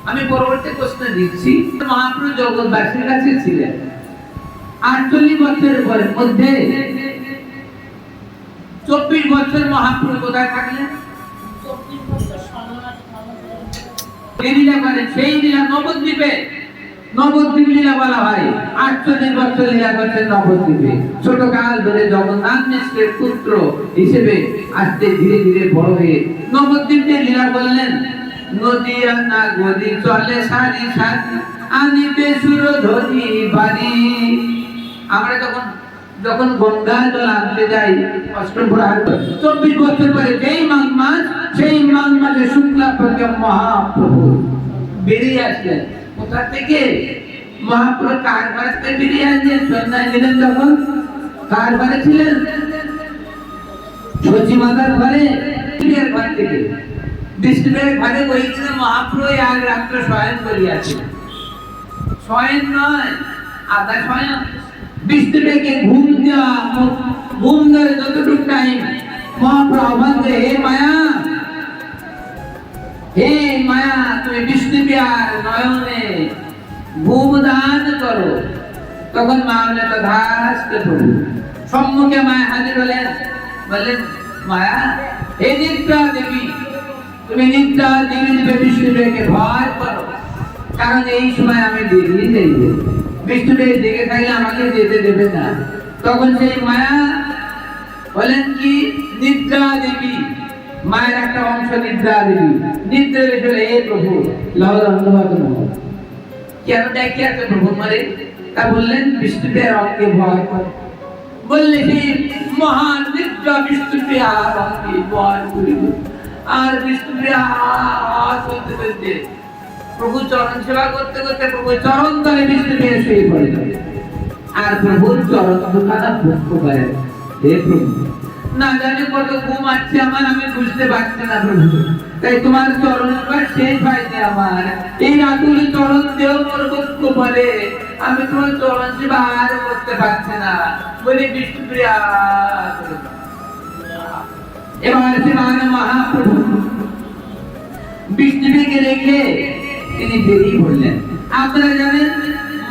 আমি পরবর্তী প্রশ্ন দিচ্ছি, মহাপ্রভু জগৎবাসীর কাছে ছিলেন 48 বছরের পরে মধ্যে 24 বছর মহাপ্রভু কোথায় থাকলেন? 24 বছর লীলা করেন, সেই লীলা নবদ্বীপে, নবদ্বীপ লীলা বলা হয়। 48 বছর লীলা করছেন নবদ্বীপে। ছোট কাল ধরে জগন্নাথ মিশ্রের পুত্র হিসেবে আস্তে ধীরে ধীরে বড় হয়ে নবদ্বীপে লীলা করলেন। নদিয়া নাগরী চলে সারি সারি আনিতে সুরধনী বাড়ি। আমরা যখন গঙ্গা জল আনতে যাই অষ্টম প্রহর 24 বছর পরে যেই মাঘ মাস, সেই মাঘ মাসে শুক্লা পক্ষে মহাপ্রভু বেরিয়ে আসলেন। কোথা থেকে? মহাপ্রভু কার ঘর থেকে বেরিয়ে আসলেন? সন্ন্যাসী ছিলেন যখন কার ঘরে ছিলেন? সচি মাতার ঘরে, ঘর থেকে বিষ্ণুদের ঘরে ওই দিনে মহাপ্রভু এক রাত্রে শয়ন করিয়াছিলেন। শয়ন নয়, আধা শয়ন। বিষ্ণুদেবকে ঘুম দেওয়া, ঘুম ধরে যতটুকু টাইম মহাপ্রভু আহ্বান দেয়, হে মায়া, হে মায়া, তুমি বিষ্ণুপ্রিয়ার নয়নে ঘুম দান করো। তখন মা বলে তথাস্তু প্রভু। সম্মুখে মায়া হাজির হলেন, বললেন মায়া, হে নিদ্রা দেবী, তুমি নিদ্রা দেবী বিষ্ণুদেবকে ভয় করো, কারণ এই সময় আমি বেরিয়ে যাইব। বিষ্ণুদেব দেখে থাকলে আমাকে যেতে দেবে না। তখন সেই মায়া বলেন কি, নিদ্রা দেবী, মায়ের একটা অংশ নিদ্রা দেবী। নিদ্রা দেবী, হে প্রভু কেন ডাকি আছে প্রভু মারে? তা বললেন বিষ্ণুদেব অঙ্গে ভয় করে। বললে সেই মহান নিদ্রা বিষ্ণুপ্রিয়ার অঙ্গে ভয় করিব। আর বিষ্ণুপ্রিয়া চলতে চলতে প্রভু চরণ সেবা করতে করতে প্রভু চরণ তলে বিষ্ণুপ্রিয়া শুয়ে পড়লেন। আর প্রভুর চরণ দুখানা ভক্ত করেন, হে প্রভু, না জানি কত ঘুম আসছে আমার, আমি বুঝতে পারছি না প্রভু, তাই তোমার চরণ সেবা শেষ হয়নি আমার। এই আতুল চরণ দেও মোর ভক্ত বলে, আমি তোমার চরণ সেবা আর করতে পারছি না বলে বিষ্ণুপ্রিয়া। এবার শ্রীমান মহাপ্রভু বিষ্ণুকে রেখে তিনি বেরিয়ে পড়লেন। আপনারা জানেন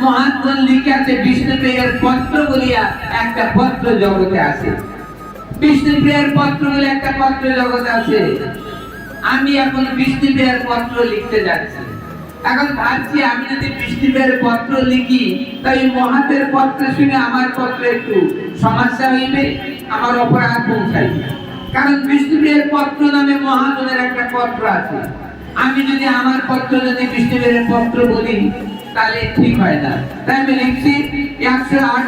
মহাত্মা লিখে আছে বিষ্ণুপ্রিয়ার পত্র বলিয়া একটা পত্র জগতে আছে। বিষ্ণুপ্রিয়ার পত্র বলে একটা পত্র জগতে আছে। আমি এখন বিষ্ণুপ্রিয়ার পত্র লিখতে যাচ্ছি। এখন ভাবছি আমি যদি বিষ্ণুপ্রিয়ার পত্র লিখি, তাই মহাতের পত্র শুনে আমার পত্র একটু সমস্যা হইবে, আমার অপরাধ পৌঁছাইবে। কারণ বিষ্ণুপ্রিয়ার পত্র নামে মহাজনের একটা পত্র আছে। আমি যদি আমার পত্র যদি বিষ্ণুপ্রিয়ার পত্র বলি তাহলে ঠিক হয় না। তাই আমি লিখছি 108